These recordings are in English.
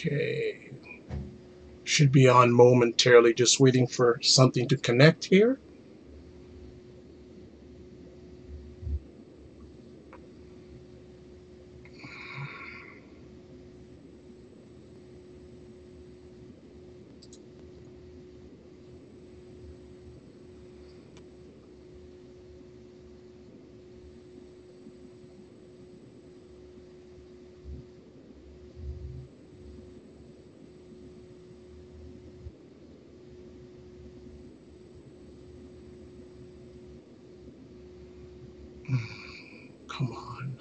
Okay. Should be on momentarily, just waiting for something to connect here. Come on.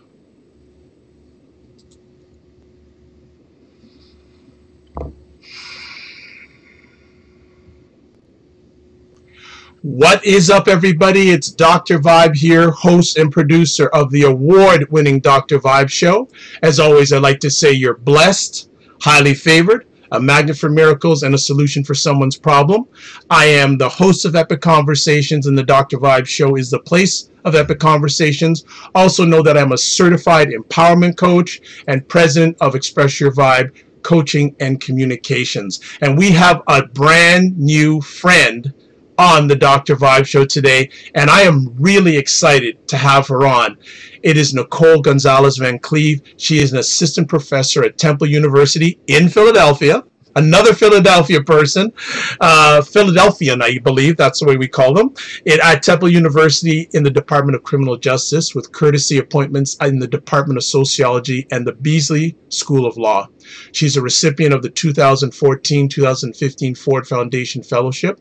What is up, everybody? It's Dr. Vibe here, host and producer of the award-winning Dr. Vibe show. As always, I'd like to say you're blessed, highly favored, a magnet for miracles, and a solution for someone's problem. I am the host of Epic Conversations, and the Dr. Vibe show is the place of Epic Conversations. Also know that I'm a certified empowerment coach and president of Express Your Vibe Coaching and Communications. And we have a brand new friend on the Dr. Vibe show today, and I am really excited to have her on. It is Nicole Gonzalez Van Cleve. She is an assistant professor at Temple University in Philadelphia. Another Philadelphia person, Philadelphian, I believe, that's the way we call them, at Temple University in the Department of Criminal Justice, with courtesy appointments in the Department of Sociology and the Beasley School of Law. She's a recipient of the 2014-2015 Ford Foundation Fellowship,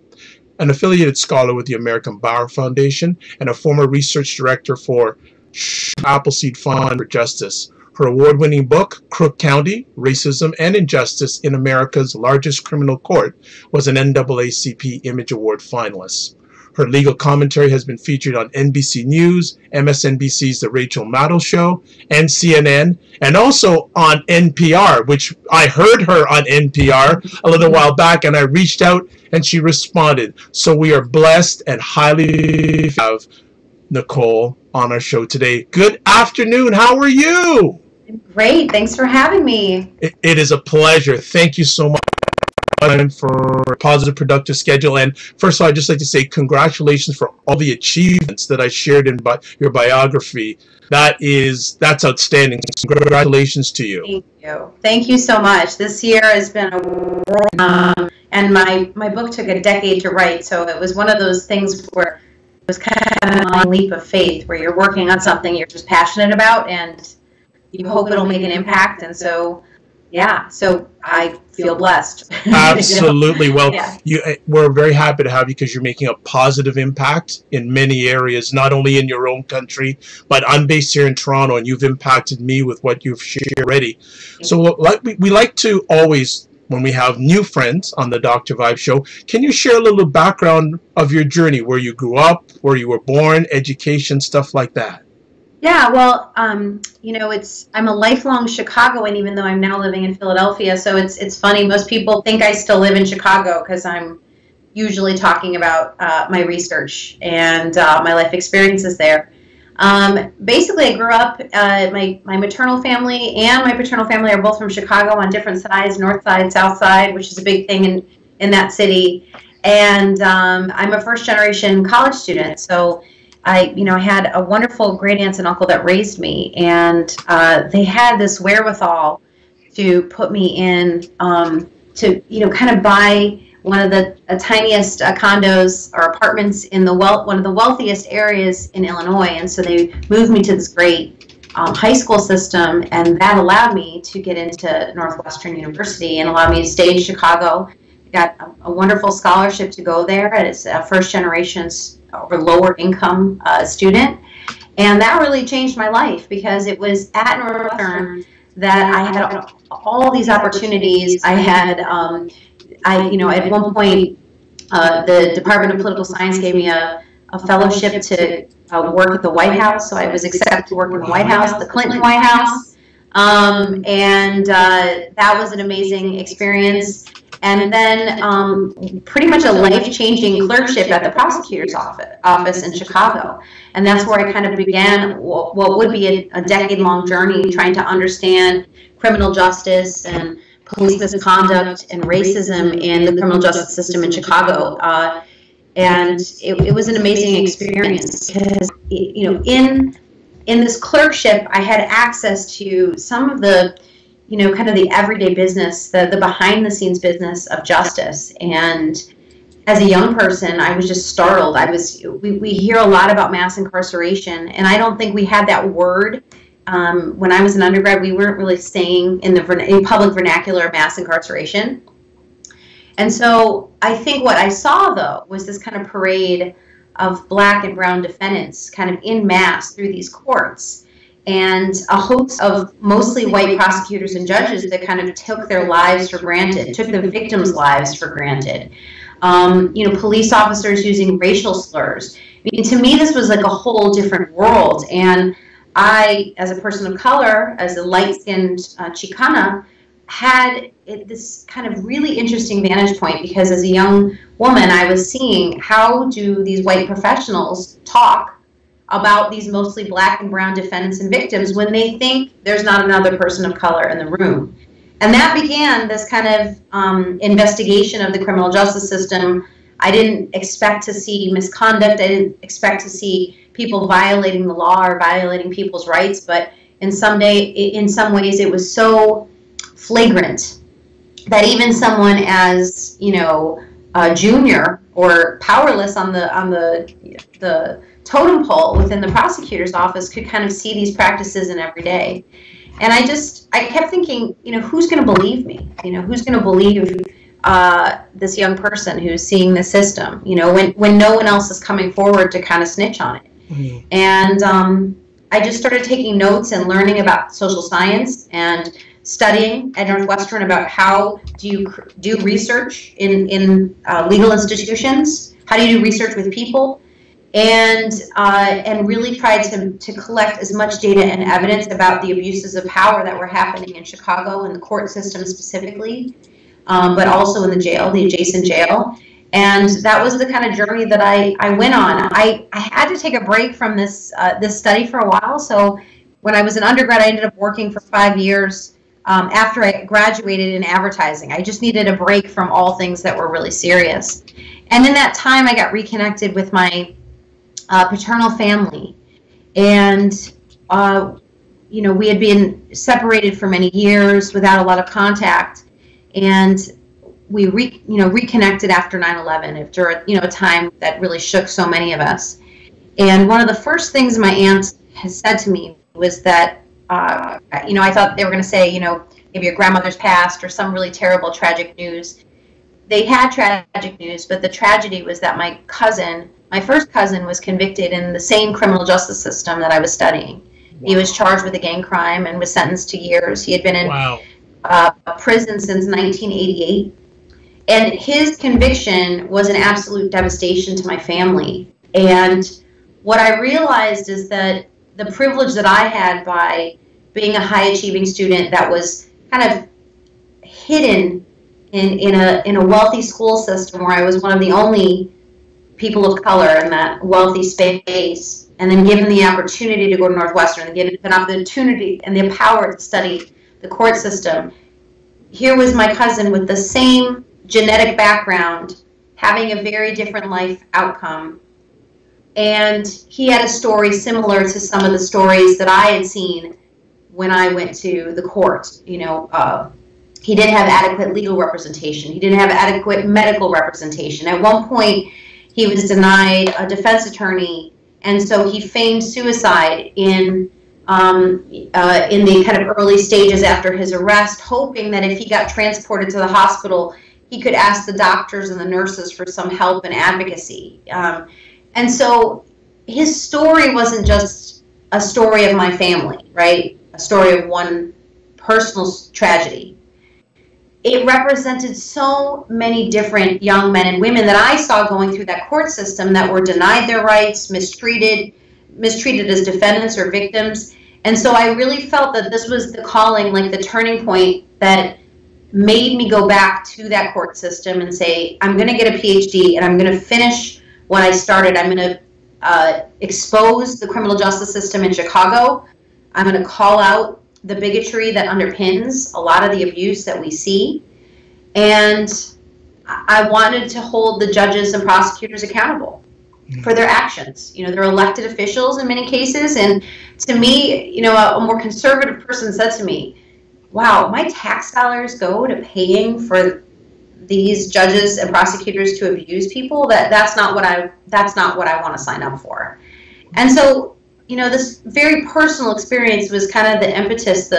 an affiliated scholar with the American Bar Foundation, and a former research director for Appleseed Fund for Justice. Her award-winning book, Crook County, Racism and Injustice in America's Largest Criminal Court, was an NAACP Image Award finalist. Her legal commentary has been featured on NBC News, MSNBC's The Rachel Maddow Show, and CNN, and also on NPR, which I heard her on NPR a little while back, and I reached out and she responded. So we are blessed and highly have Nicole on our show today. Good afternoon. How are you? Great. Thanks for having me. It is a pleasure. Thank you so much for a positive, productive schedule. And first of all, I'd just like to say congratulations for all the achievements that I shared in your biography. That's outstanding. Congratulations to you. Thank you. Thank you so much. This year has been a whirlwind, and my book took a decade to write, so it was one of those things where it was kind of a leap of faith, where you're working on something you're just passionate about, and you hope it'll make an impact. And so, yeah, so I feel blessed. Absolutely. Well, yeah. We're very happy to have you because you're making a positive impact in many areas, not only in your own country, but I'm based here in Toronto, and you've impacted me with what you've shared already. So we like to always, when we have new friends on the Dr. Vibe show, can you share a little background of your journey, where you grew up, where you were born, education, stuff like that? Yeah, well, you know, I'm a lifelong Chicagoan, even though I'm now living in Philadelphia. So it's funny. Most people think I still live in Chicago because I'm usually talking about my research and my life experiences there. Basically, I grew up, my maternal family and my paternal family are both from Chicago on different sides, north side, south side, which is a big thing in that city. And I'm a first-generation college student, so I had a wonderful great aunts and uncle that raised me, and they had this wherewithal to put me in to kind of buy one of the tiniest condos or apartments in one of the wealthiest areas in Illinois. And so they moved me to this great high school system, and that allowed me to get into Northwestern University and allowed me to stay in Chicago. I got a wonderful scholarship to go there as a first generation or lower income student, and that really changed my life because it was at Northwestern that I had all these opportunities. I had at one point the Department of Political Science gave me a fellowship to work at the White House, so I was accepted to work in the White House, the Clinton White House, and that was an amazing experience. And then pretty much a life-changing clerkship at the prosecutor's office in Chicago. And that's where I kind of began what would be a decade-long journey trying to understand criminal justice and police misconduct and racism in the criminal justice system in Chicago. And it was an amazing experience because, you know, in this clerkship, I had access to some of the, you know, kind of the everyday business, the behind the scenes business of justice. And as a young person, I was just startled. We hear a lot about mass incarceration, and I don't think we had that word. When I was an undergrad, we weren't really saying in public vernacular mass incarceration. And so I think what I saw, though, was this kind of parade of black and brown defendants kind of en masse through these courts, and a host of mostly white prosecutors and judges that kind of took their lives for granted, took the victims' lives for granted. You know, police officers using racial slurs. I mean, to me, this was like a whole different world. And I, as a person of color, as a light-skinned Chicana, had this kind of really interesting vantage point, because as a young woman, I was seeing how do these white professionals talk about these mostly black and brown defendants and victims when they think there's not another person of color in the room. And that began this kind of investigation of the criminal justice system. I didn't expect to see misconduct. I didn't expect to see people violating the law or violating people's rights. But in some ways, it was so flagrant that even someone as, you know, a junior or powerless on the totem pole within the prosecutor's office could kind of see these practices in every day. And I kept thinking, you know, who's going to believe me? You know, who's going to believe this young person who's seeing the system, you know, when no one else is coming forward to kind of snitch on it. Mm-hmm. And I just started taking notes and learning about social science and studying at Northwestern about how do you do research in legal institutions, how do you do research with people, and really tried to collect as much data and evidence about the abuses of power that were happening in Chicago and the court system specifically, but also in the jail, the adjacent jail. And that was the kind of journey that I went on. I had to take a break from this study for a while. So when I was an undergrad, I ended up working for 5 years after I graduated in advertising. I just needed a break from all things that were really serious. And in that time, I got reconnected with my paternal family. And, you know, we had been separated for many years without a lot of contact. And we reconnected after 9/11, after, you know, a time that really shook so many of us. And one of the first things my aunt has said to me was that, you know, I thought they were going to say, you know, maybe your grandmother's passed or some really terrible, tragic news. They had tragic news, but the tragedy was that my first cousin was convicted in the same criminal justice system that I was studying. Wow. He was charged with a gang crime and was sentenced to years. He had been in prison since 1988. And his conviction was an absolute devastation to my family. And what I realized is that the privilege that I had by being a high-achieving student that was kind of hidden in a wealthy school system where I was one of the only people of color in that wealthy space, and then given the opportunity to go to Northwestern, and given an opportunity and the power to study the court system, here was my cousin with the same genetic background, having a very different life outcome. And he had a story similar to some of the stories that I had seen when I went to the court. You know, he didn't have adequate legal representation. He didn't have adequate medical representation. At one point, he was denied a defense attorney, and so he feigned suicide in the kind of early stages after his arrest, hoping that if he got transported to the hospital, he could ask the doctors and the nurses for some help and advocacy. And so his story wasn't just a story of my family, right? A story of one personal tragedy. It represented so many different young men and women that I saw going through that court system that were denied their rights, mistreated as defendants or victims. And so I really felt that this was the calling, like the turning point that made me go back to that court system and say, I'm going to get a PhD and I'm going to finish what I started. I'm going to expose the criminal justice system in Chicago. I'm going to call out the bigotry that underpins a lot of the abuse that we see. And I wanted to hold the judges and prosecutors accountable for their actions. You know, they're elected officials in many cases. And to me, you know, a more conservative person said to me, wow, my tax dollars go to paying for these judges and prosecutors to abuse people. That's not what I want to sign up for. And so, you know, this very personal experience was kind of the impetus.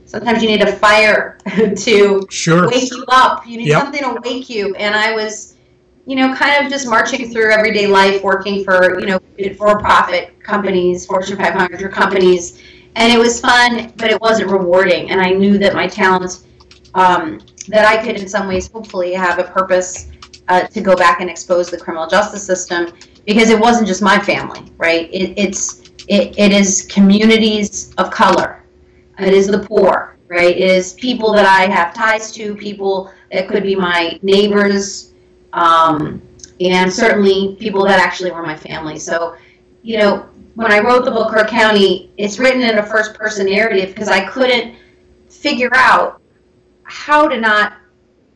Sometimes you need a fire to wake you up. You need something to wake you. And I was, you know, kind of just marching through everyday life, working for, you know, for-profit companies, Fortune 500 companies. And it was fun, but it wasn't rewarding. And I knew that my talent, that I could in some ways hopefully have a purpose to go back and expose the criminal justice system, because it wasn't just my family, right? It is communities of color. It is the poor, right? It is people that I have ties to, people that could be my neighbors, and certainly people that actually were my family. So, you know, when I wrote the book, Crook County, it's written in a first-person narrative because I couldn't figure out how to not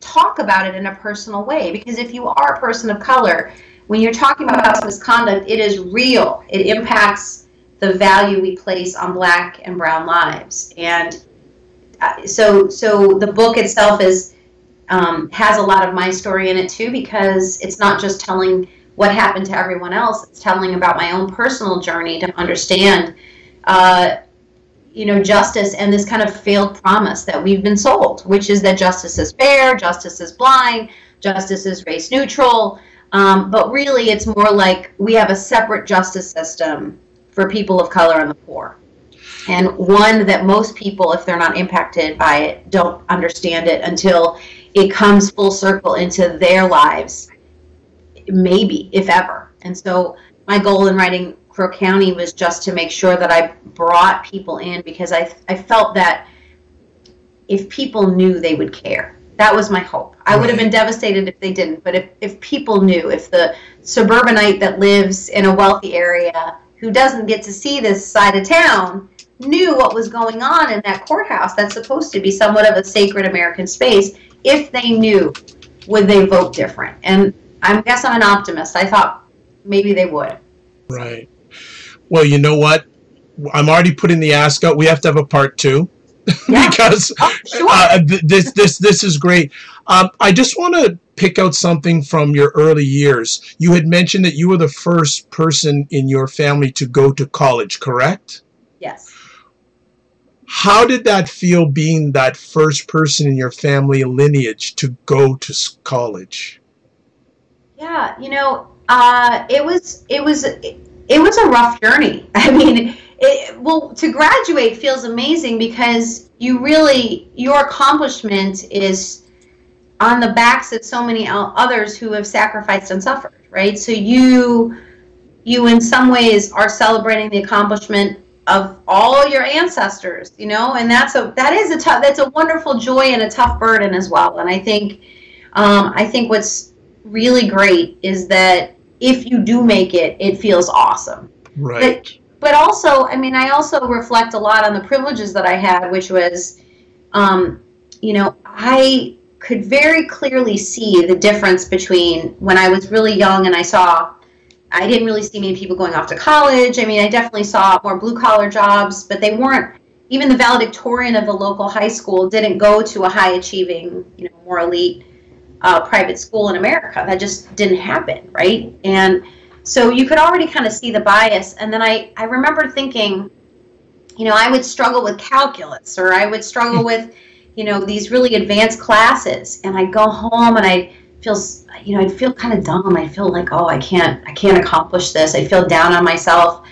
talk about it in a personal way. Because if you are a person of color, when you're talking about misconduct, it is real. It impacts the value we place on Black and brown lives. And so the book itself is has a lot of my story in it too, because it's not just telling what happened to everyone else. It's telling about my own personal journey to understand, you know, justice and this kind of failed promise that we've been sold, which is that justice is fair, justice is blind, justice is race neutral. But really, it's more like we have a separate justice system for people of color and the poor. And one that most people, if they're not impacted by it, don't understand it until it comes full circle into their lives, maybe, if ever. And so my goal in writing Crook County was just to make sure that I brought people in, because I felt that if people knew, they would care. That was my hope. I would have been devastated if they didn't, but if people knew, if the suburbanite that lives in a wealthy area who doesn't get to see this side of town knew what was going on in that courthouse that's supposed to be somewhat of a sacred American space, if they knew, would they vote different? And I guess I'm an optimist. I thought maybe they would. Right. Well, you know what? I'm already putting the ask out. We have to have a part 2. Yeah. Because this is great. I just want to pick out something from your early years. You had mentioned that you were the first person in your family to go to college, correct? Yes. How did that feel, being that first person in your family lineage to go to college? Yeah, you know, it was a rough journey. I mean, well, to graduate feels amazing because your accomplishment is on the backs of so many others who have sacrificed and suffered, right? So you in some ways are celebrating the accomplishment of all your ancestors, you know, and that's a wonderful joy and a tough burden as well. And I think what's really great is that if you do make it, it feels awesome. Right. But also, I mean, I also reflect a lot on the privileges that I had, which was, you know, I could very clearly see the difference between when I was really young and I didn't really see many people going off to college. I mean, I definitely saw more blue-collar jobs, but they weren't, even the valedictorian of the local high school didn't go to a high-achieving, you know, more elite private school in America. That just didn't happen, right? And so you could already kind of see the bias. And then I remember thinking, you know, I would struggle with calculus, or I would struggle with, you know, these really advanced classes. And I'd go home and I'd feel kind of dumb. I'd feel like, oh, I can't accomplish this. I feel down on myself.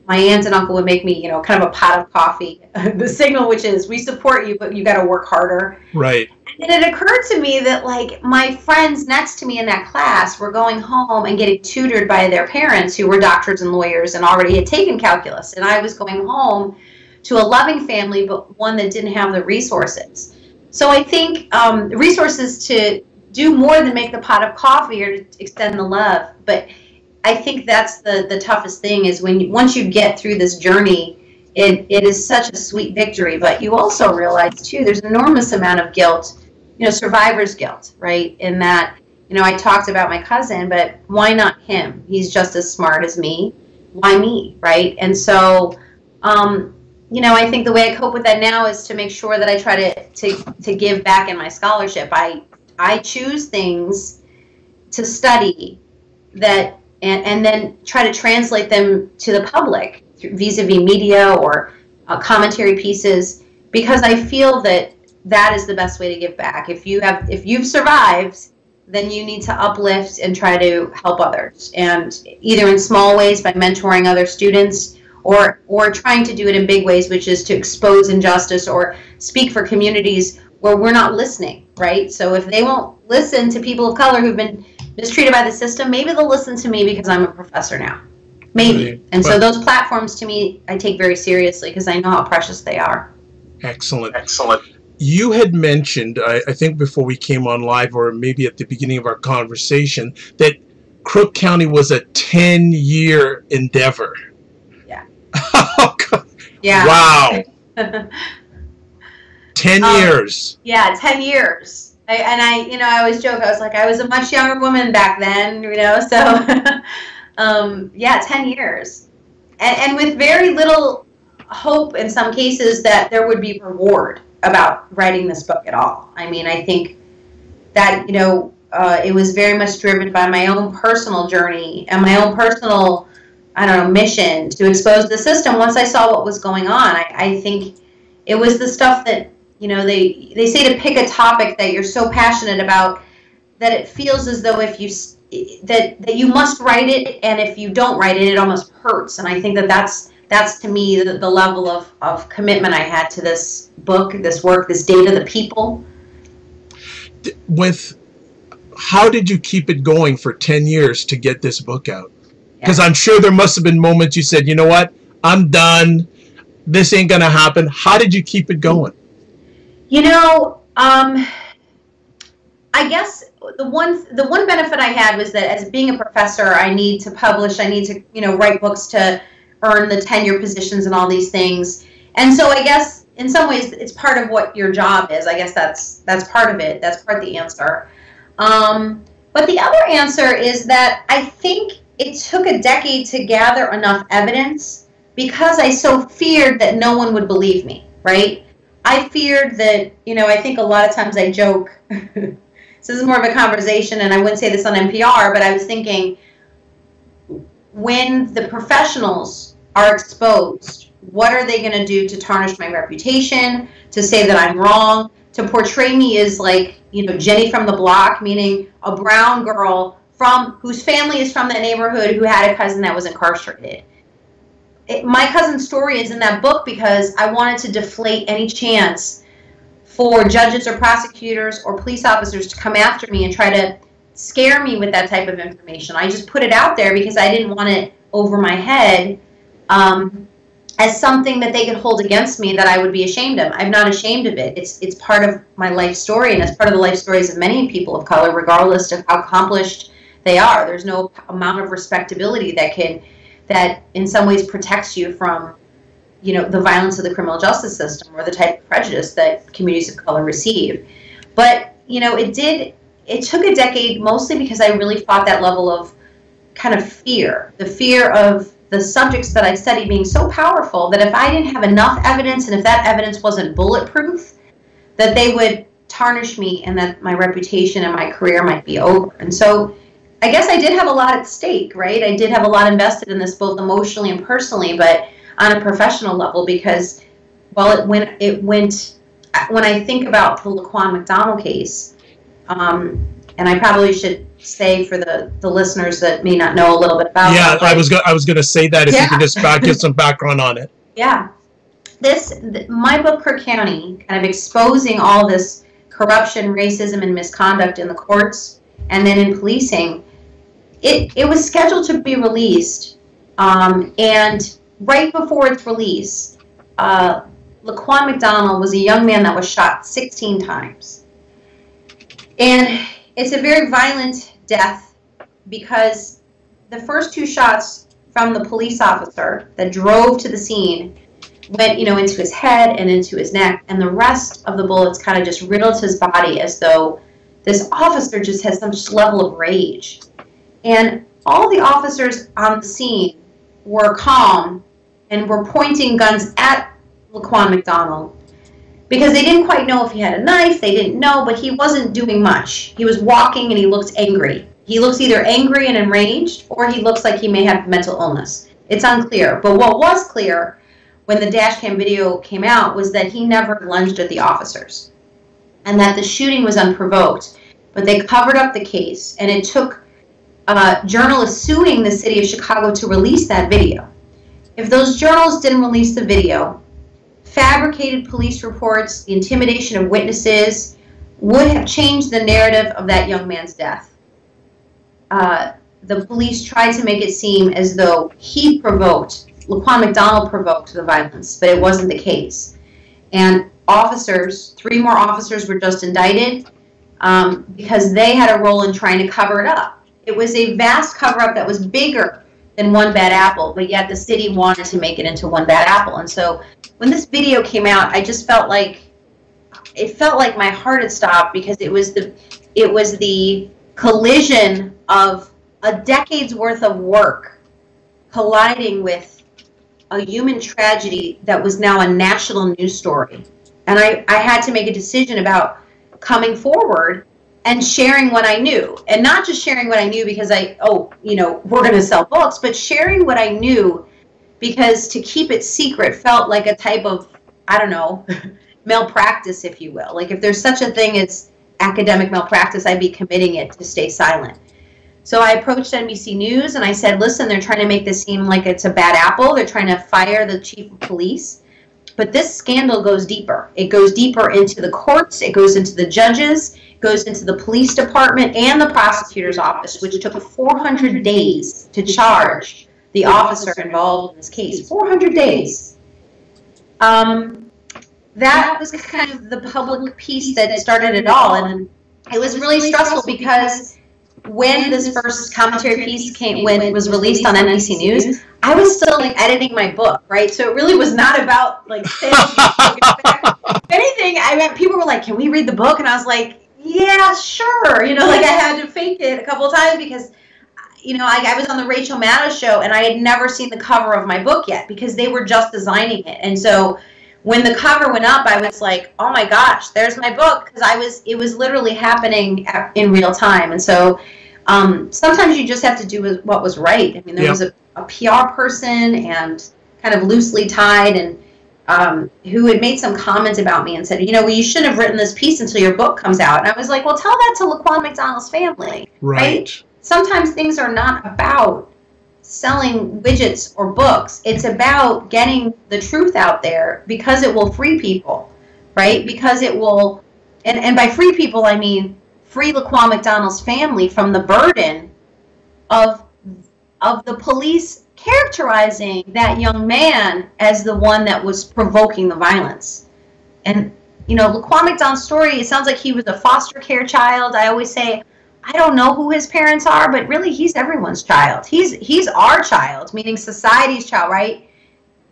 My aunt and uncle would make me, you know, kind of a pot of coffee. The signal, which is, we support you, but you got to work harder. Right. And it occurred to me that, like, my friends next to me in that class were going home and getting tutored by their parents who were doctors and lawyers and already had taken calculus. And I was going home to a loving family, but one that didn't have the resources. So I think resources to do more than make the pot of coffee or to extend the love. But I think that's the toughest thing, is once you get through this journey, it is such a sweet victory. But you also realize too, there's an enormous amount of guilt, survivor's guilt, right? In that, I talked about my cousin, but why not him? He's just as smart as me. Why me, right? And so, I think the way I cope with that now is to make sure that I try to give back in my scholarship. I choose things to study that and then try to translate them to the public vis-a-vis media or commentary pieces, because I feel that is the best way to give back. If you've survived, then you need to uplift and try to help others, and either in small ways by mentoring other students, or trying to do it in big ways, which is to expose injustice or speak for communities where we're not listening, right? So if they won't listen to people of color who've been mistreated by the system, maybe they'll listen to me because I'm a professor now. Maybe. And so those platforms, to me, I take very seriously because I know how precious they are. Excellent. You had mentioned, I think before we came on live, or maybe at the beginning of our conversation, that Crook County was a 10-year endeavor. Yeah. Oh, God. Yeah. Wow. 10 years. Yeah, 10 years. I always joke, I was like, I was a much younger woman back then, so, yeah, 10 years. And with very little hope in some cases that there would be reward about writing this book at all. I mean, I think that, it was very much driven by my own personal journey and my own personal, mission to expose the system once I saw what was going on. I think it was the stuff that, they say to pick a topic that you're so passionate about that it feels as though if you that you must write it, and if you don't write it, it almost hurts. And I think that's to me the level of commitment I had to this book, this work, this data, the people. How did you keep it going for 10 years to get this book out? Because I'm sure there must have been moments you said, you know what, I'm done, this ain't gonna happen. How did you keep it going? I guess the one benefit I had was that as being a professor, I need to publish, I need to, write books to earn the tenure positions and all these things. And so I guess in some ways it's part of what your job is. I guess that's part of it. That's part of the answer. But the other answer is that I think it took a decade to gather enough evidence because I so feared that no one would believe me, right? I feared that, I think a lot of times I joke, so this is more of a conversation, and I wouldn't say this on NPR, but I was thinking, when the professionals are exposed, what are they going to do to tarnish my reputation, to say that I'm wrong, to portray me as like, Jenny from the block, meaning a brown girl whose family is from that neighborhood who had a cousin that was incarcerated. My cousin's story is in that book because I wanted to deflate any chance for judges or prosecutors or police officers to come after me and try to scare me with that type of information. I just put it out there because I didn't want it over my head as something that they could hold against me that I would be ashamed of. I'm not ashamed of it. It's part of my life story, and it's part of the life stories of many people of color, regardless of how accomplished they are. There's no amount of respectability that in some ways protects you from, the violence of the criminal justice system or the type of prejudice that communities of color receive. But, it took a decade mostly because I really fought that level of kind of fear, the fear of the subjects that I studied being so powerful that if I didn't have enough evidence and if that evidence wasn't bulletproof, that they would tarnish me and that my reputation and my career might be over. And so I guess I did have a lot at stake, right? I did have a lot invested in this, both emotionally and personally, but on a professional level, because when I think about the Laquan McDonald case, and I probably should say for the listeners that may not know a little bit about that. Yeah, I was going to say that if you could just give some background on it. Yeah. My book, Crook County, kind of exposing all this corruption, racism, and misconduct in the courts and then in policing, it was scheduled to be released, and right before its release, Laquan McDonald was a young man that was shot 16 times. And it's a very violent death because the first two shots from the police officer that drove to the scene went, you know, into his head and into his neck, and the rest of the bullets kind of just riddled his body, as though this officer just had some level of rage. And all the officers on the scene were calm and were pointing guns at Laquan McDonald because they didn't quite know if he had a knife. They didn't know, but he wasn't doing much. He was walking and he looked angry. He looks either angry and enraged, or he looks like he may have mental illness. It's unclear. But what was clear when the dash cam video came out was that he never lunged at the officers and that the shooting was unprovoked. But they covered up the case, and it took journalists suing the city of Chicago to release that video. If those journalists didn't release the video, fabricated police reports, the intimidation of witnesses would have changed the narrative of that young man's death. The police tried to make it seem as though he provoked, Laquan McDonald provoked the violence, but it wasn't the case. And officers, 3 more officers were just indicted because they had a role in trying to cover it up. It was a vast cover-up that was bigger than one bad apple, but yet the city wanted to make it into one bad apple. And so when this video came out, I just felt like, it felt like my heart had stopped, because it was the collision of a decade's worth of work colliding with a human tragedy that was now a national news story. And I had to make a decision about coming forward and sharing what I knew. And not just sharing what I knew because you know, we're going to sell books, but sharing what I knew because to keep it secret felt like a type of, I don't know, malpractice, if you will. Like if there's such a thing as academic malpractice, I'd be committing it to stay silent. So I approached NBC News and I said, listen, they're trying to make this seem like it's a bad apple. They're trying to fire the chief of police. But this scandal goes deeper. It goes deeper into the courts. It goes into the judges. It goes into the police department and the prosecutor's office, which took 400 days to charge the officer involved in this case. 400 days. That was kind of the public piece that started it all. And it was really stressful because when this first commentary piece when it was released on NBC News, I was still like editing my book, right? So it really was not about like saying if anything, I mean, people were like, "Can we read the book?" And I was like, "Yeah, sure." You know, like I had to fake it a couple of times because, you know, I was on the Rachel Maddow show and I had never seen the cover of my book yet because they were just designing it. And so when the cover went up, I was like, "Oh my gosh, there's my book," because it was literally happening in real time. And so sometimes you just have to do what was right. I mean, there was a PR person and kind of loosely tied, and who had made some comments about me and said, you know, well, you shouldn't have written this piece until your book comes out. And I was like, well, tell that to Laquan McDonald's family, right? Sometimes things are not about selling widgets or books. It's about getting the truth out there because it will free people, right? Because it will, and by free people, I mean free Laquan McDonald's family from the burden of the police characterizing that young man as the one that was provoking the violence. And, you know, Laquan McDonald's story, it sounds like he was a foster care child. I always say, I don't know who his parents are, but really he's everyone's child. He's our child, meaning society's child, right?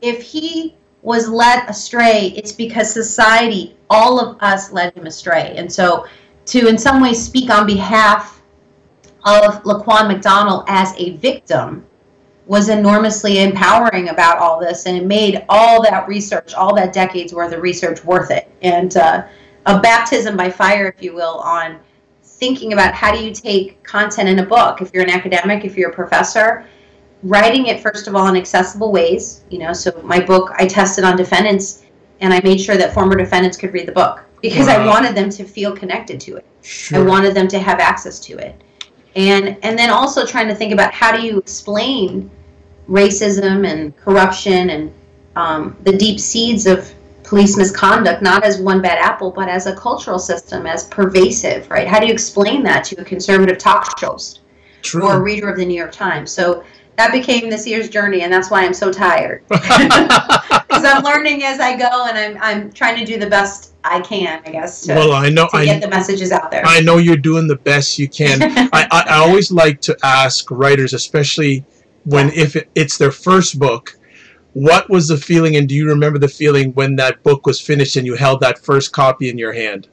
If he was led astray, it's because society, all of us led him astray. And so to in some ways speak on behalf of Laquan McDonald as a victim was enormously empowering about all this, and it made all that research, all that decades worth of research worth it. And a baptism by fire, if you will, on thinking about how do you take content in a book, if you're an academic, if you're a professor, writing it first of all in accessible ways. You know, so my book, I tested on defendants, and I made sure that former defendants could read the book because I wanted them to feel connected to it. Sure. I wanted them to have access to it. And then also trying to think about how do you explain racism and corruption and the deep seeds of police misconduct, not as one bad apple, but as a cultural system, as pervasive, right? How do you explain that to a conservative talk show host or a reader of the New York Times? So that became this year's journey, and that's why I'm so tired. Because I'm learning as I go, and I'm trying to do the best I can, I guess, to get the messages out there. I know you're doing the best you can. I always like to ask writers, especially when if it's their first book, What was the feeling, and do you remember the feeling when that book was finished and you held that first copy in your hand?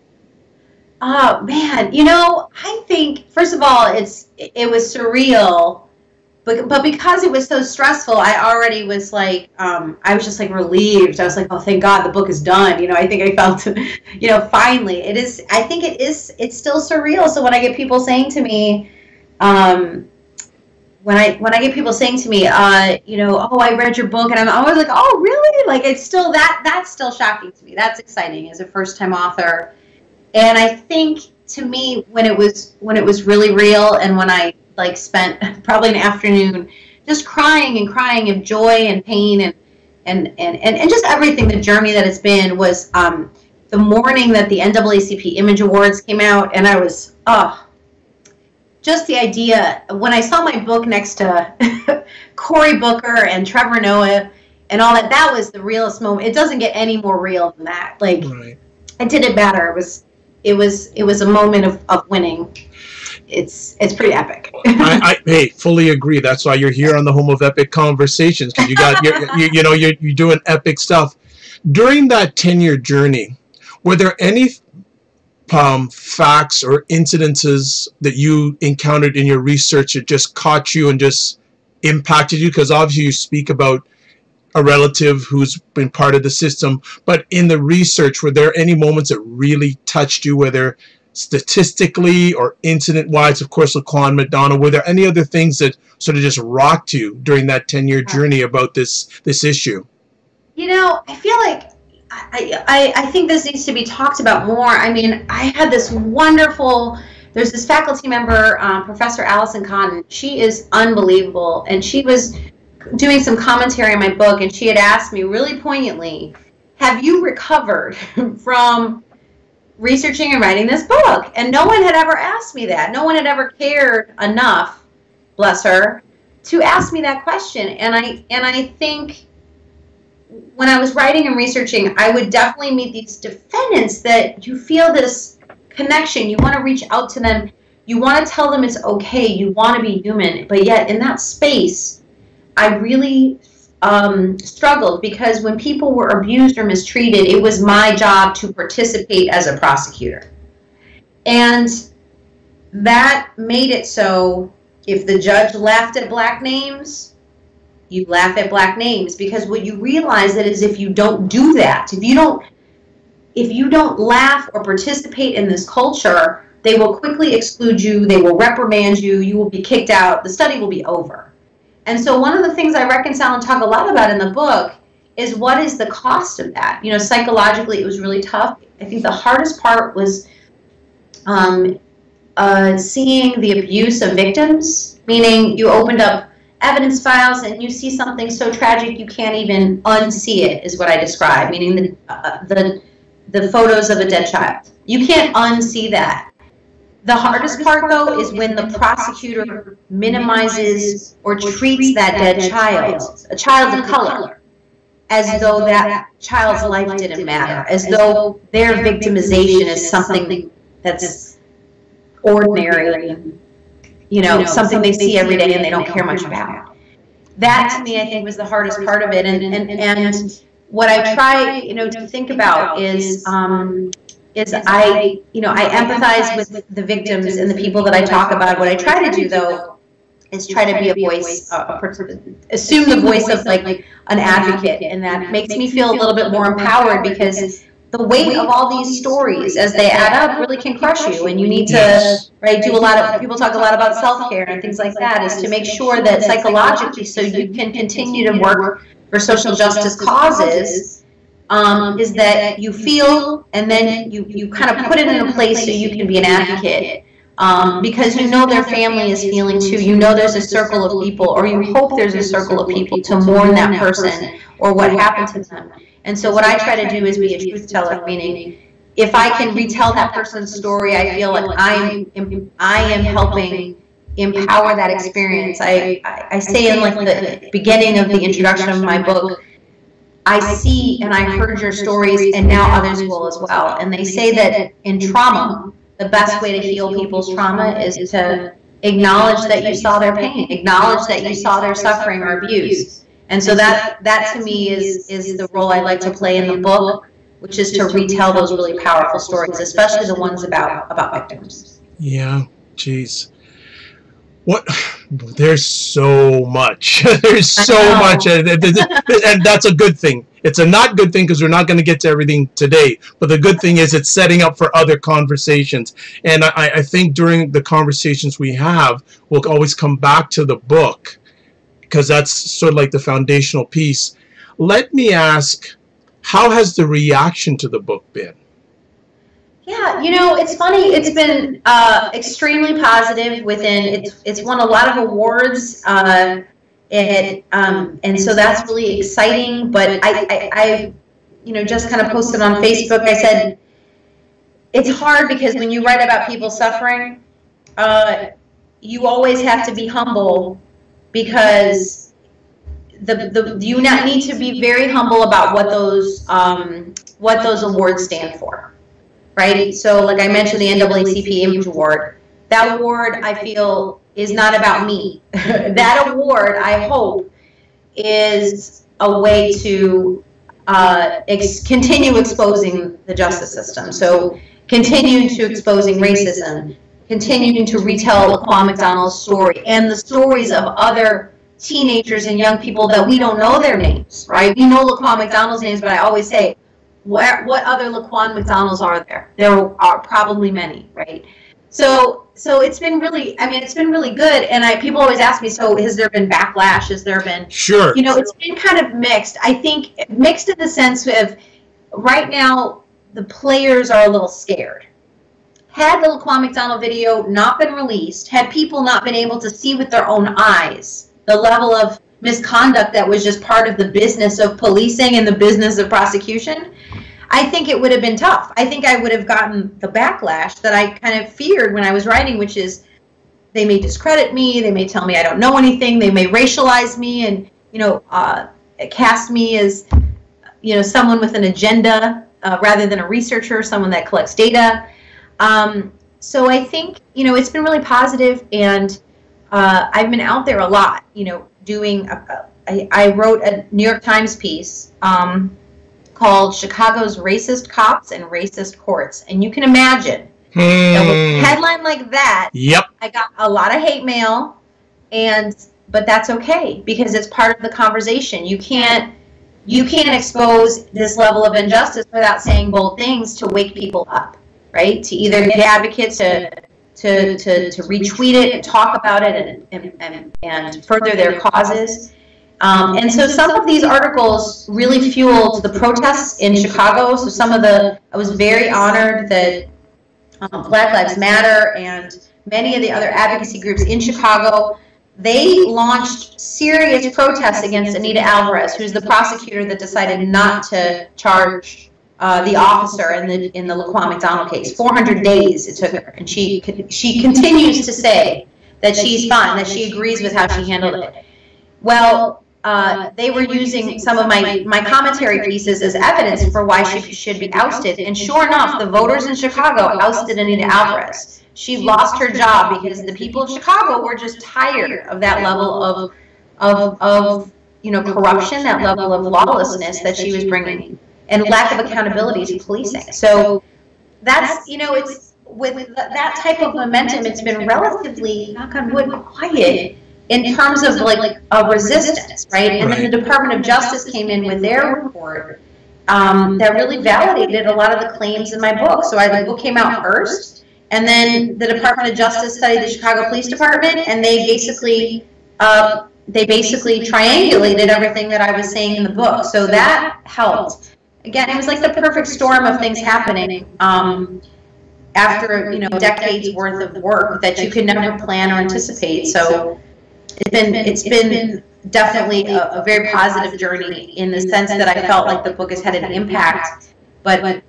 Oh man, you know, I think first of all, it was surreal, but because it was so stressful, I already was like, I was just like relieved. I was like, oh, thank God the book is done. You know, I think I felt, you know, finally. It is. I think it's still surreal. So when I get people saying to me, when I get people saying to me, you know, oh, I read your book, and I'm always like, oh, really? Like it's still that's still shocking to me. That's exciting as a first-time author. And I think to me, when it was really real, and when I like spent probably an afternoon just crying of joy and pain and just everything, the journey that it's been, was the morning that the NAACP Image Awards came out, and I was just the idea when I saw my book next to Cory Booker and Trevor Noah and all that. That was the realest moment. It doesn't get any more real than that. Like Right. It didn't matter. It was a moment of winning. It's pretty epic. I fully agree. That's why you're here on the Home of Epic Conversations, because you're doing epic stuff. During that 10-year journey, were there any facts or incidences that you encountered in your research that just caught you and just impacted you? Because obviously you speak about a relative who's been part of the system, but in the research, were there any moments that really touched you, whether statistically or incident-wise? Of course, Laquan McDonald. Were there any other things that sort of just rocked you during that 10-year journey about this issue? You know, I feel like I think this needs to be talked about more. I mean, I had this wonderful, there's this faculty member, Professor Allison Cotton. She is unbelievable, and she was doing some commentary on my book, and she had asked me really poignantly, have you recovered from researching and writing this book? And no one had ever asked me that. No one had ever cared enough, bless her, to ask me that question. And I think when I was writing and researching, I would definitely meet these defendants that you feel this connection. You want to reach out to them. You want to tell them it's okay. You want to be human. But yet in that space, I really struggled, because when people were abused or mistreated, it was my job to participate as a prosecutor. And that made it so if the judge laughed at black names, you laugh at black names, because what you realize that is if you don't do that, if you don't laugh or participate in this culture, they will quickly exclude you, they will reprimand you, you will be kicked out, the study will be over. And so one of the things I reconcile and talk a lot about in the book is what is the cost of that? You know, psychologically, it was really tough. I think the hardest part was seeing the abuse of victims, meaning you opened up evidence files and you see something so tragic you can't even unsee it, is what I describe, meaning the photos of a dead child. You can't unsee that. The hardest part, though, is when the prosecutor minimizes or treats that dead child, a child of color, as though that child's life didn't matter, as though their victimization is something that's ordinary, you know, something they see every day and they don't care much about. That, to me, I think, was the hardest part of it. And what I try, you know, to think about is I empathize with the victims and the people that I talk about. What I try to do, though, is try to be a voice, assume the voice of like an advocate, and that makes me feel a little bit more empowered, because the weight of all these stories as they add up really can crush you, and you need to do a lot of, people talk a lot about self-care and things like that, is to make sure that psychologically, so you can continue to work for social justice causes, is that you feel, and then you kind of put it in a place so you can be an advocate, because you know their family is feeling too. You know there's a circle of people, or you hope there's a circle of people to mourn that person or what happened to them. And so what I try to do is be a truth teller, meaning if I can retell that person's story, I feel like I am helping empower that experience. I say in like the beginning of the introduction of my book, I see and I heard your stories, and now others will as well. And they say that in trauma, the best way to heal people's trauma is to acknowledge that you saw their pain, acknowledge that you saw their suffering or abuse. And so that to me is the role I'd like to play in the book, which is to retell those really powerful stories, especially the ones about victims. Yeah, geez. What? There's so much. There's so much, and that's a good thing. It's a not good thing because we're not going to get to everything today. But the good thing is it's setting up for other conversations. And I think during the conversations we have, we'll always come back to the book because that's sort of like the foundational piece. Let me ask, how has the reaction to the book been? Yeah, it's funny. It's been extremely positive. It's won a lot of awards, and so that's really exciting. But I just kind of posted on Facebook. I said it's hard because when you write about people suffering, you always have to be humble because you need to be very humble about what those awards stand for. Right? So like I mentioned, the NAACP Image Award, that award I feel is not about me. That award, I hope, is a way to continue exposing the justice system. So continuing to exposing racism, continuing to retell Laquan McDonald's story and the stories of other teenagers and young people that we don't know their names, right? We know Laquan McDonald's names, but I always say, what other Laquan McDonald's are there? There are probably many, right? So it's been really, it's been really good. And people always ask me, so has there been backlash? Has there been? Sure. It's been kind of mixed. I think mixed in the sense of right now the players are a little scared. Had the Laquan McDonald video not been released, had people not been able to see with their own eyes the level of misconduct that was just part of the business of policing and the business of prosecution, I think it would have been tough. I think I would have gotten the backlash that I kind of feared when I was writing, which is they may discredit me, they may tell me I don't know anything, they may racialize me and, cast me as, someone with an agenda rather than a researcher, someone that collects data. So I think, it's been really positive, and I've been out there a lot, doing, I wrote a New York Times piece called Chicago's Racist Cops and Racist Courts. And you can imagine that with a headline like that, yep, I got a lot of hate mail, but that's okay because it's part of the conversation. You can't expose this level of injustice without saying bold things to wake people up, right? To either get advocates to retweet it and talk about it and further their causes. And so some of these articles really fueled the protests in Chicago. So I was very honored that Black Lives Matter and many of the other advocacy groups in Chicago, they launched serious protests against Anita Alvarez, who's the prosecutor that decided not to charge the officer in the Laquan McDonald case. 400 days it took her, and she continues to say that she's fine, that she agrees with how she handled it. Well, they were using some of my commentary pieces as evidence for why she should be ousted, and sure enough, the voters in Chicago ousted Anita Alvarez. She lost her job because the people of Chicago were just tired of that level of corruption, that level of lawlessness that she was bringing, and lack of accountability to policing. So that's, it's with that type of momentum, it's been relatively, knock on wood, quiet in terms of a resistance, right? And then the Department of Justice came in with their report that really validated a lot of the claims in my book. So the book came out first, and then the Department of Justice studied the Chicago Police Department, and they basically triangulated everything that I was saying in the book. So that helped. Again, it was like the perfect storm of things happening after decades worth of work that you could never plan or anticipate. So it's been definitely a very positive journey in the sense that I felt like the book has had an impact, but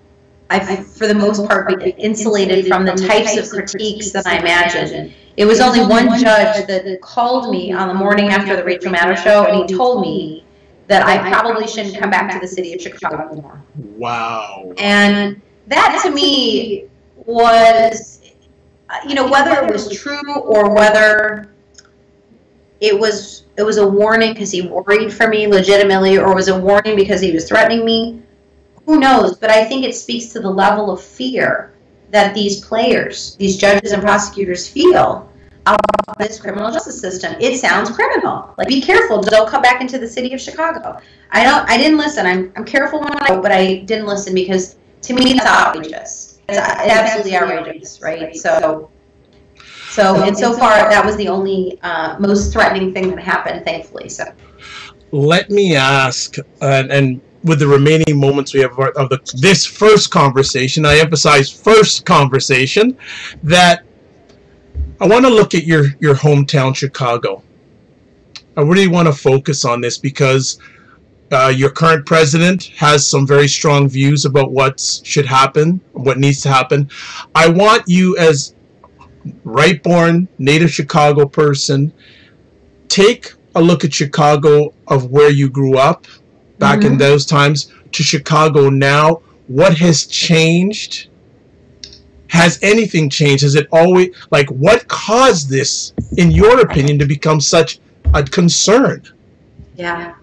I've, for the most part, been insulated from the types of critiques that I imagine. It was only one judge that called me on the morning after the Rachel Maddow show, and he told me that I probably shouldn't come back to the city of Chicago anymore. Wow. And that to me was, whether it was true or whether it was a warning because he worried for me legitimately, or was a warning because he was threatening me? Who knows? But I think it speaks to the level of fear that these players, these judges and prosecutors feel about this criminal justice system. It sounds criminal. Like, be careful, don't come back into the city of Chicago. I didn't listen. I'm careful when I go, but I didn't listen because to me that's outrageous. It's absolutely outrageous, right? So and so far that was the only most threatening thing that happened, thankfully. So let me ask, and with the remaining moments we have of this first conversation, I emphasize first conversation, that I want to look at your hometown, Chicago. I really want to focus on this because your current president has some very strong views about what should happen, what needs to happen. I want you, as right-born, native Chicago person, take a look at Chicago of where you grew up back in those times to Chicago now. What has changed? Has anything changed? Has it always, like, what caused this, in your opinion, to become such a concern? Yeah.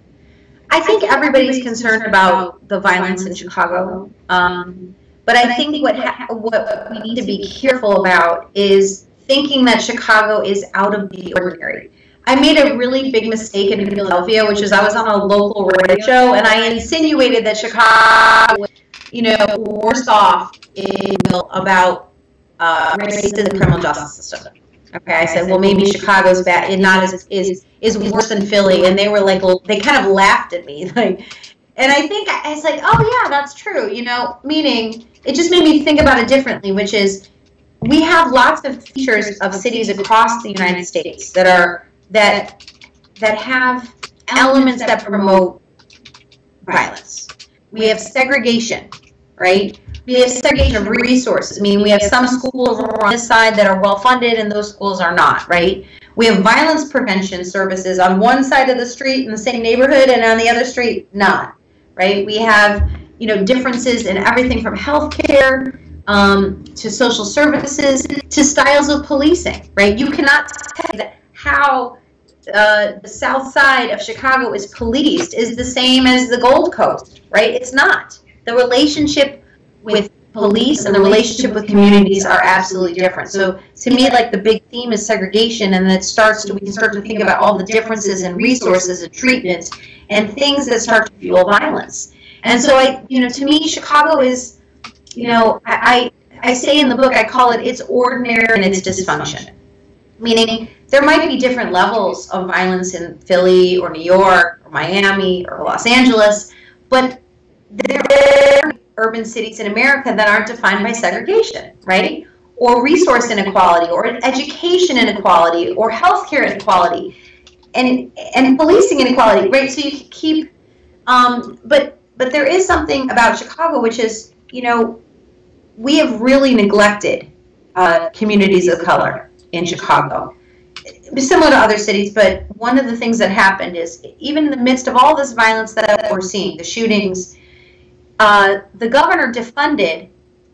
I think everybody's concerned about the violence in Chicago. But I think what we need to be careful about is thinking that Chicago is out of the ordinary. I made a really big mistake in Philadelphia, which is I was on a local radio show, and I insinuated that Chicago was, worse off about racism in the criminal justice system. Okay, I said, well, maybe Chicago's bad, and not is worse than Philly, and they were like, they kind of laughed at me, like, and I think I was like, oh yeah, that's true, meaning it just made me think about it differently, which is we have lots of features of cities across the United States that have elements that promote violence. We have segregation, right? We have segregation of resources. I mean, we have some schools on this side that are well-funded and those schools are not, right? We have violence prevention services on one side of the street in the same neighborhood and on the other street not, right? We have, differences in everything from healthcare to social services to styles of policing, right? You cannot say that how the south side of Chicago is policed is the same as the Gold Coast, right? It's not. The relationship with police and the relationship with communities are absolutely different. So to me, like, the big theme is segregation, and we can start to think about all the differences in resources and treatments and things that start to fuel violence. And so to me, Chicago is, I say in the book, I call it its ordinary and its dysfunction. Meaning there might be different levels of violence in Philly or New York or Miami or Los Angeles, but there are urban cities in America that aren't defined by segregation, right? Or resource inequality, or education inequality, or healthcare inequality, and policing inequality, right? So you keep, but there is something about Chicago, which is, we have really neglected communities of color in Chicago. Similar to other cities, but one of the things that happened is, even in the midst of all this violence that we're seeing, the shootings, the governor defunded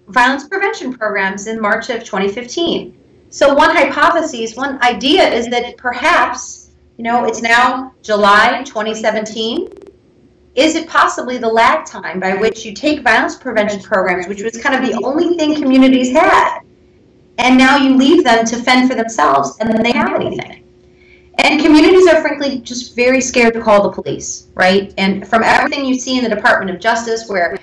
violence prevention programs in March of 2015. So one hypothesis, one idea is that perhaps, it's now July 2017. Is it possibly the lag time by which you take violence prevention programs, which was kind of the only thing communities had, and now you leave them to fend for themselves, and then they have anything? And communities are frankly just very scared to call the police, right? And from everything you see in the Department of Justice, where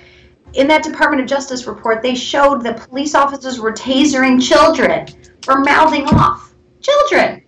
in that Department of Justice report, they showed that police officers were tasering children for mouthing off. Children!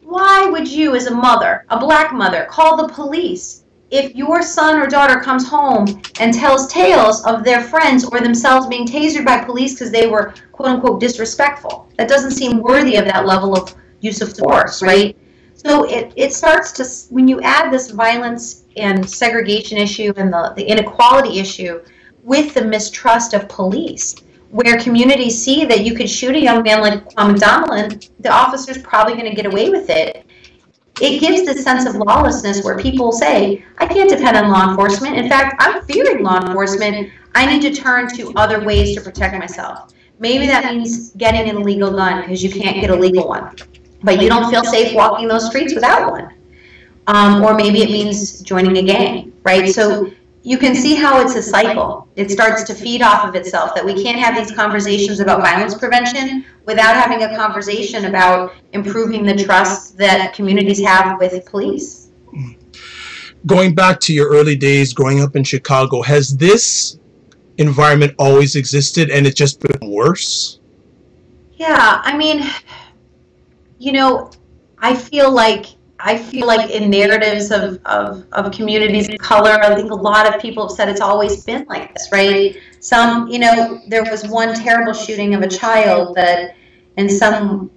Why would you, as a mother, a black mother, call the police if your son or daughter comes home and tells tales of their friends or themselves being tasered by police because they were, quote-unquote, disrespectful? That doesn't seem worthy of that level of use of force, right? So it starts to, when you add this violence and segregation issue and the inequality issue with the mistrust of police, where communities see that you could shoot a young man like Kwame McDonald and the officer's probably going to get away with it, it gives this sense of lawlessness where people say, I can't depend on law enforcement. In fact, I'm fearing law enforcement. I need to turn to other ways to protect myself. Maybe that means getting an illegal gun because you can't get a legal one. but you don't feel safe walking those streets without one. Or maybe it means joining a gang, right? So you can see how it's a cycle. It starts to feed off of itself, that we can't have these conversations about violence prevention without having a conversation about improving the trust that communities have with police. Going back to your early days growing up in Chicago, has this environment always existed and it's just been worse? Yeah, I mean, you know, I feel like in narratives of communities of color, I think a lot of people have said it's always been like this, right? Some, you know, there was one terrible shooting of a child that in some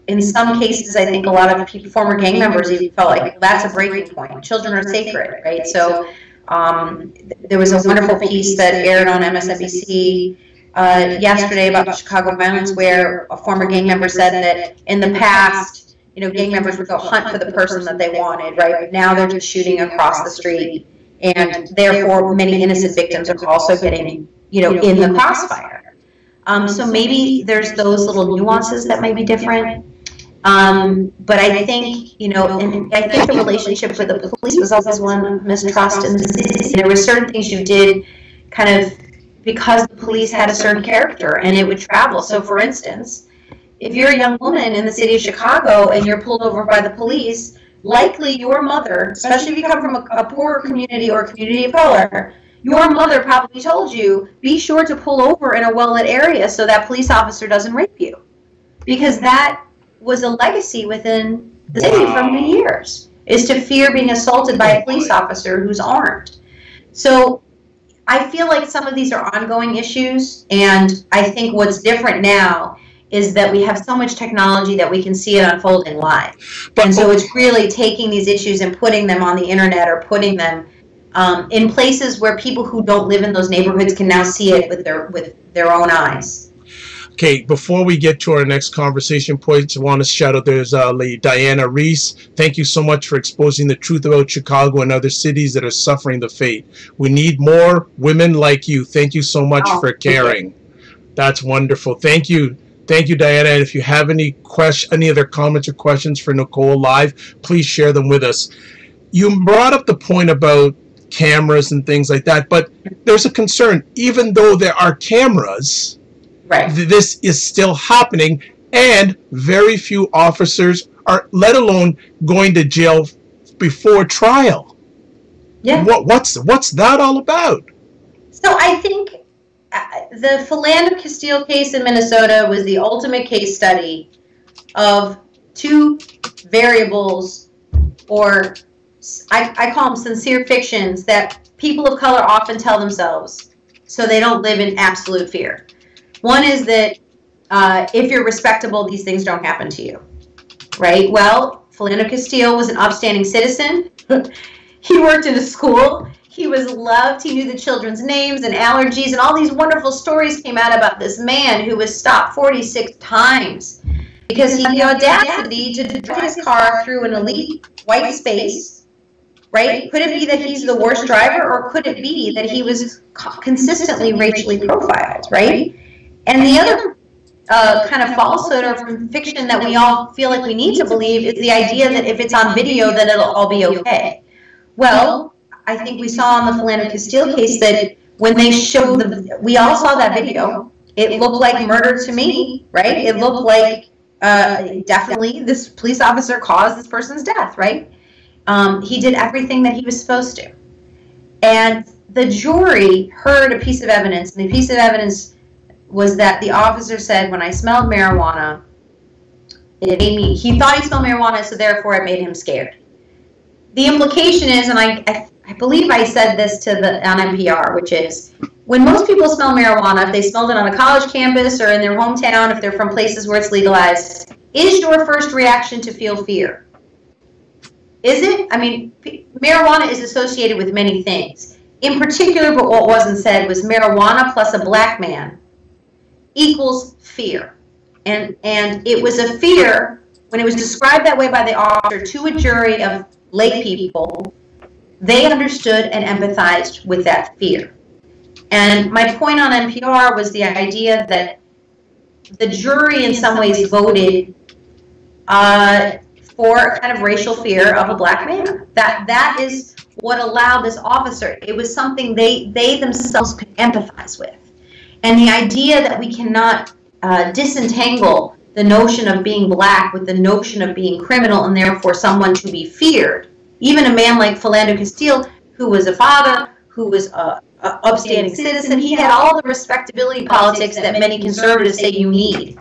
cases, I think a lot of people, former gang members even felt like that's a breaking point. Children are sacred, right? So there was a wonderful piece that aired on MSNBC yesterday about Chicago violence, where a former gang member said that in the past, you know, gang members would go hunt for the person that they wanted, right? But now they're just shooting across the street, and therefore many innocent victims are also getting, you know, in the crossfire. So maybe there's those little nuances that may be different. But I think, you know, and I think the relationship with the police was always one of mistrust, and there were certain things you did kind of because the police had a certain character and it would travel. So for instance, if you're a young woman in the city of Chicago and you're pulled over by the police, likely your mother, especially if you come from a poorer community or a community of color, your mother probably told you, be sure to pull over in a well-lit area so that police officer doesn't rape you. Because that was a legacy within the city for many years, is to fear being assaulted by a police officer who's armed. So I feel like some of these are ongoing issues, and I think what's different now is that we have so much technology that we can see it unfolding live. And so it's really taking these issues and putting them on the internet, or putting them in places where people who don't live in those neighborhoods can now see it with their own eyes. Okay, before we get to our next conversation points, I want to shout out, there's Lady Diana Reese. Thank you so much for exposing the truth about Chicago and other cities that are suffering the fate. We need more women like you. Thank you so much for caring. That's wonderful. Thank you. Thank you, Diana. And if you have any other comments or questions for Nicole live, please share them with us. You brought up the point about cameras and things like that, but there's a concern. Even though there are cameras, right, this is still happening, and very few officers are, let alone going to jail before trial. Yeah. What's that all about? So I think the Philando Castile case in Minnesota was the ultimate case study of two variables, or I call them sincere fictions, that people of color often tell themselves so they don't live in absolute fear. One is that if you're respectable, these things don't happen to you, right? Well, Philando Castile was an upstanding citizen. He worked in a school. He was loved. He knew the children's names and allergies, and all these wonderful stories came out about this man who was stopped 46 times because he had the audacity to drive his car through an elite white space, right? Could it be that he's the worst driver, or could it be that he was consistently racially profiled, right? And the other kind of falsehood or fiction that we all feel like we need to believe is the idea that if it's on video, then it'll all be okay. Well, I think we saw on the Philando Castile case that when they showed we all saw that video, it looked like murder to me, right? It looked like definitely this police officer caused this person's death, right? He did everything that he was supposed to. And the jury heard a piece of evidence, and the piece of evidence was that the officer said, when I smelled marijuana, it made me, he thought he smelled marijuana, so therefore it made him scared. The implication is, and I believe I said this on NPR, which is, when most people smell marijuana, if they smelled it on a college campus or in their hometown, if they're from places where it's legalized, is your first reaction to feel fear? Is it? I mean, marijuana is associated with many things. In particular, but what wasn't said was marijuana plus a black man equals fear. And it was a fear, when it was described that way by the officer to a jury of lay people, they understood and empathized with that fear. And my point on NPR was the idea that the jury in some ways voted for kind of racial fear of a black man. That is what allowed this officer. It was something they themselves could empathize with. And the idea that we cannot disentangle the notion of being black with the notion of being criminal and therefore someone to be feared. Even a man like Philando Castile, who was a father, who was a upstanding citizen, he had all the respectability politics that many conservatives say you need.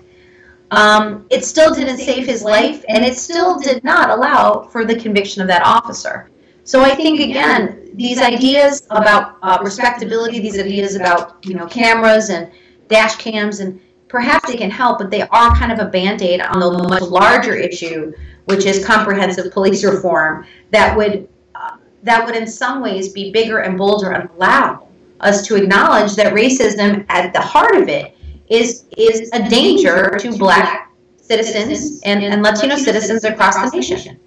It still didn't save his life, and it still did not allow for the conviction of that officer. So I think, again, these ideas about respectability, these ideas about, you know, cameras and dash cams, and perhaps they can help, but they are kind of a Band-Aid on the much larger issue, which is comprehensive police reform that would in some ways be bigger and bolder and allow us to acknowledge that racism at the heart of it is a danger to black citizens and Latino citizens across the nation.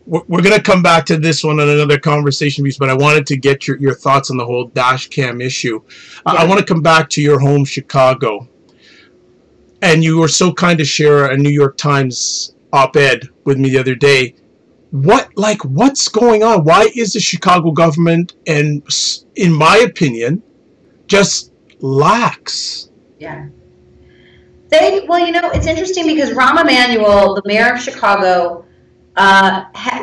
We're going to come back to this one in another conversation piece, but I wanted to get your thoughts on the whole dash cam issue. Yeah. I want to come back to your home, Chicago. And you were so kind to share a New York Times op-ed with me the other day. What's going on? Why is the Chicago government, and in my opinion, just lax? Yeah. Well, you know, it's interesting because Rahm Emanuel, the mayor of Chicago,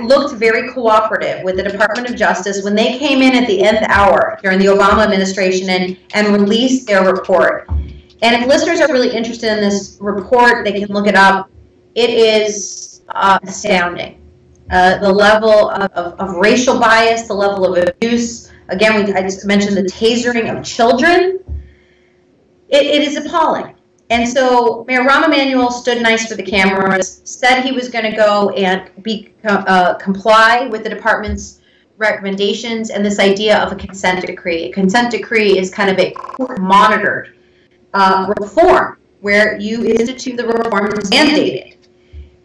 looked very cooperative with the Department of Justice when they came in at the nth hour during the Obama administration and released their report. And if listeners are really interested in this report, they can look it up. It is astounding. The level of racial bias, the level of abuse. Again, I just mentioned the tasering of children. It is appalling. And so Mayor Rahm Emanuel stood nice for the cameras, said he was going to go and comply with the department's recommendations and this idea of a consent decree. A consent decree is kind of a court-monitored reform where you institute the reform that's mandated.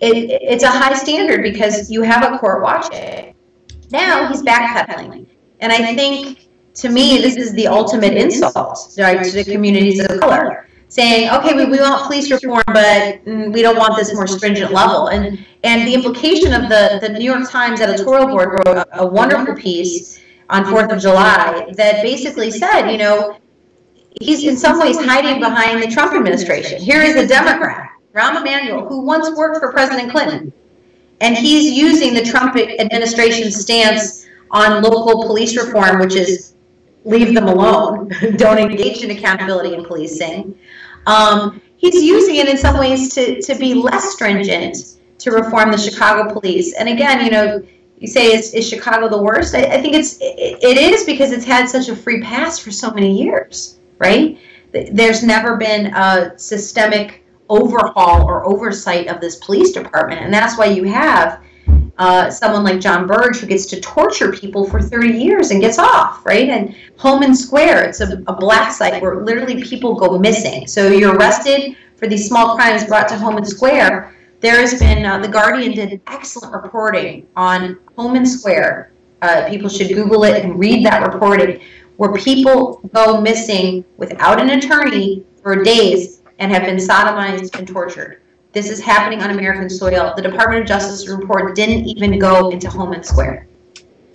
It's a high standard because you have a court watching it. Now he's backpedaling. And I think, to me, this is the ultimate insult, right, to the communities of color. Saying, okay, we want police reform, but we don't want this more stringent level. And the implication of the New York Times editorial board wrote a wonderful piece on 4th of July that basically said, you know, he's in some ways hiding behind the Trump administration. Here is a Democrat, Rahm Emanuel, who once worked for President Clinton, and he's using the Trump administration's stance on local police reform, which is leave them alone, don't engage in accountability in policing. He's using it in some ways to be less stringent to reform the Chicago police. And again, you know, you say, is Chicago the worst? I think it is because it's had such a free pass for so many years, right? There's never been a systemic overhaul or oversight of this police department. And that's why you have someone like John Burge who gets to torture people for 30 years and gets off, right? And Holman Square, it's a black site where literally people go missing. So you're arrested for these small crimes brought to Holman Square. There has been, The Guardian did excellent reporting on Holman Square. People should Google it and read that reporting, where people go missing without an attorney for days and have been sodomized and tortured. This is happening on American soil. The Department of Justice report didn't even go into Holman Square,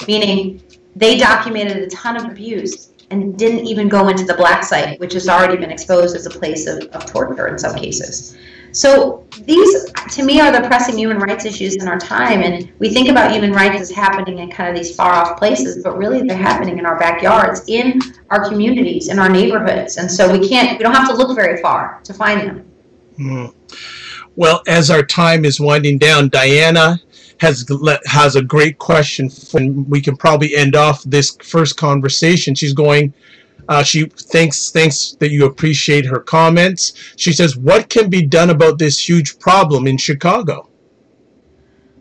meaning they documented a ton of abuse and didn't even go into the black site, which has already been exposed as a place of torture in some cases. So these, to me, are the pressing human rights issues in our time. And we think about human rights as happening in kind of these far-off places, but really they're happening in our backyards, in our communities, in our neighborhoods. And so we don't have to look very far to find them. Mm. Well, as our time is winding down, Diana has a great question. We can probably end off this first conversation. She's going, she thanks that you appreciate her comments. She says, what can be done about this huge problem in Chicago?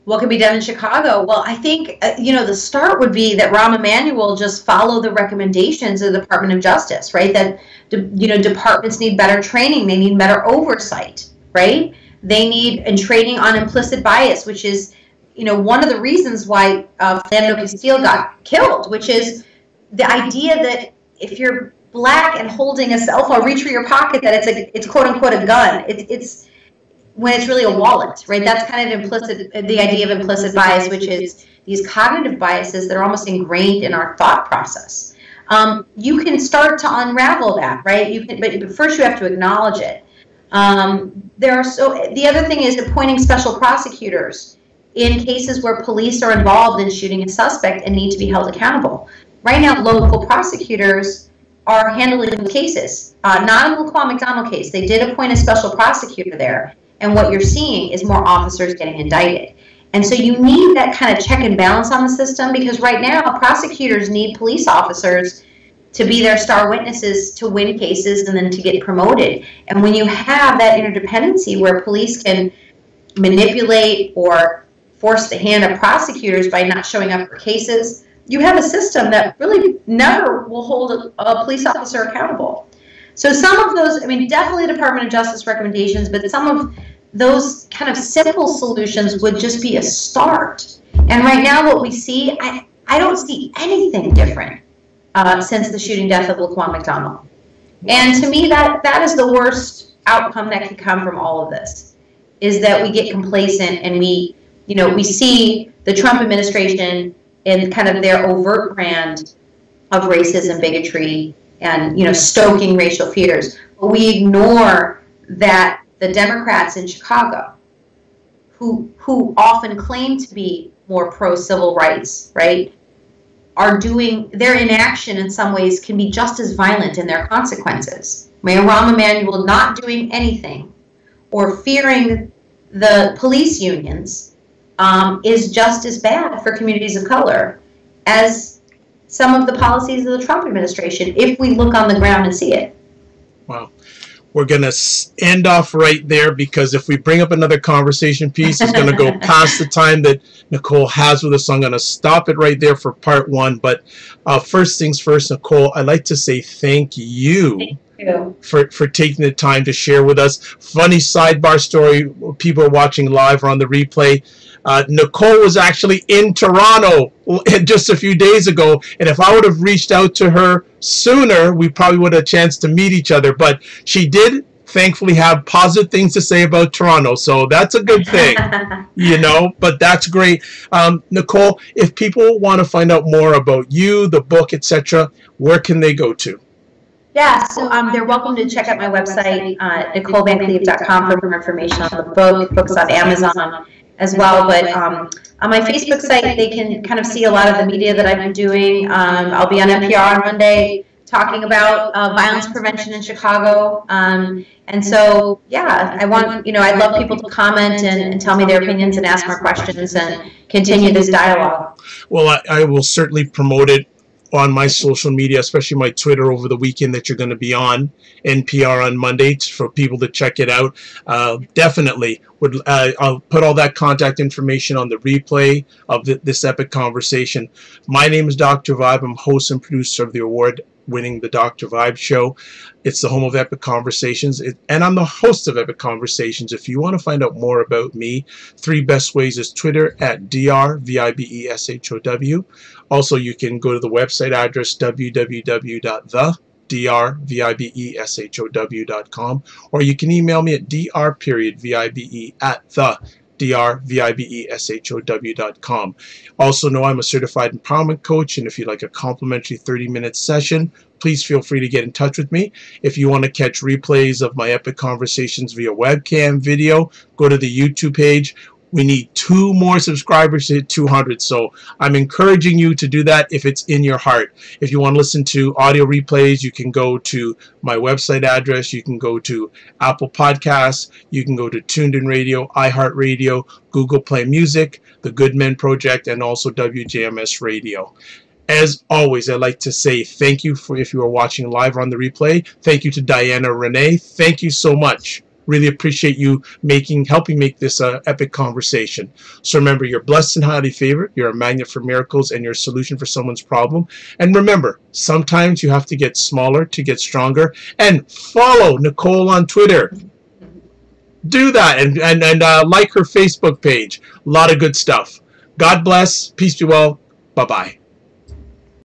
What can be done in Chicago? Well, I think, the start would be that Rahm Emanuel just follow the recommendations of the Department of Justice, right? That, departments need better training. They need better oversight, right? They need training on implicit bias, which is, one of the reasons why Philando Castile got killed, which is the idea that if you're black and holding a cell phone, reach for your pocket, that it's quote unquote a gun. when it's really a wallet, right? That's kind of implicit, the idea of implicit bias, which is these cognitive biases that are almost ingrained in our thought process. You can start to unravel that, right? You can, but first you have to acknowledge it. The other thing is appointing special prosecutors in cases where police are involved in shooting a suspect and need to be held accountable. Right now, local prosecutors are handling the cases. Not in the Laquan McDonald case. They did appoint a special prosecutor there, and what you're seeing is more officers getting indicted. And so you need that kind of check and balance on the system, because right now prosecutors need police officers to be their star witnesses to win cases and then to get promoted. And when you have that interdependency where police can manipulate or force the hand of prosecutors by not showing up for cases, you have a system that really never will hold a police officer accountable. So some of those, I mean, definitely Department of Justice recommendations, but some of those kind of simple solutions would just be a start. And right now what we see, I don't see anything different since the shooting death of Laquan McDonald. And to me, that is the worst outcome that could come from all of this, is that we get complacent and we see the Trump administration in kind of their overt brand of racism, bigotry, and stoking racial fears. But we ignore that the Democrats in Chicago, who often claim to be more pro-civil rights, right, are doing, their inaction in some ways can be just as violent in their consequences. Mayor Rahm Emanuel not doing anything or fearing the police unions is just as bad for communities of color as some of the policies of the Trump administration, if we look on the ground and see it. Wow. We're going to end off right there, because if we bring up another conversation piece, it's going to go past the time that Nicole has with us. So I'm going to stop it right there for part one. But first things first, Nicole, I'd like to say thank you. For taking the time to share with us. Funny sidebar story, people are watching live or on the replay. Nicole was actually in Toronto just a few days ago, and if I would have reached out to her sooner, we probably would have a chance to meet each other. But she did thankfully have positive things to say about Toronto, so that's a good thing. But that's great. Nicole, if people want to find out more about you, the book, etc., where can they go to? Yeah, so they're welcome to check out my website, NicoleVanCleve.com, for more information on the book. The book's on Amazon as well. But on my Facebook site, they can kind of see a lot of the media that I've been doing. I'll be on NPR on Monday talking about violence prevention in Chicago. And so, yeah, I'd love people to comment and tell me their opinions and ask more questions and continue this dialogue. Well, I will certainly promote it on my social media, especially my Twitter over the weekend, that you're going to be on NPR on Monday for people to check it out. Definitely I'll put all that contact information on the replay of this epic conversation. My name is Dr. Vibe. I'm host and producer of the award-winning The Dr. Vibe Show. It's the home of Epic Conversations, and I'm the host of Epic Conversations. If you want to find out more about me, 3 best ways is Twitter at DRVIBESHOW. Also, you can go to the website address www.thedrvibeshow.com, or you can email me at dr.vibe@thedrvibeshow.com. Also know I'm a certified empowerment coach, and if you'd like a complimentary 30-minute session, please feel free to get in touch with me. If you want to catch replays of my epic conversations via webcam video, go to the YouTube page. We need 2 more subscribers to hit 200, so I'm encouraging you to do that if it's in your heart. If you want to listen to audio replays, you can go to my website address. You can go to Apple Podcasts. You can go to Tuned In Radio, iHeartRadio, Google Play Music, The Good Men Project, and also WJMS Radio. As always, I'd like to say thank you if you are watching live or on the replay. Thank you to Diana Renee. Thank you so much. Really appreciate you helping make this epic conversation. So remember, you're blessed and highly favored. You're a magnet for miracles, and you're a solution for someone's problem. And remember, sometimes you have to get smaller to get stronger. And follow Nicole on Twitter. Do that, and like her Facebook page. A lot of good stuff. God bless. Peace be well. Bye-bye.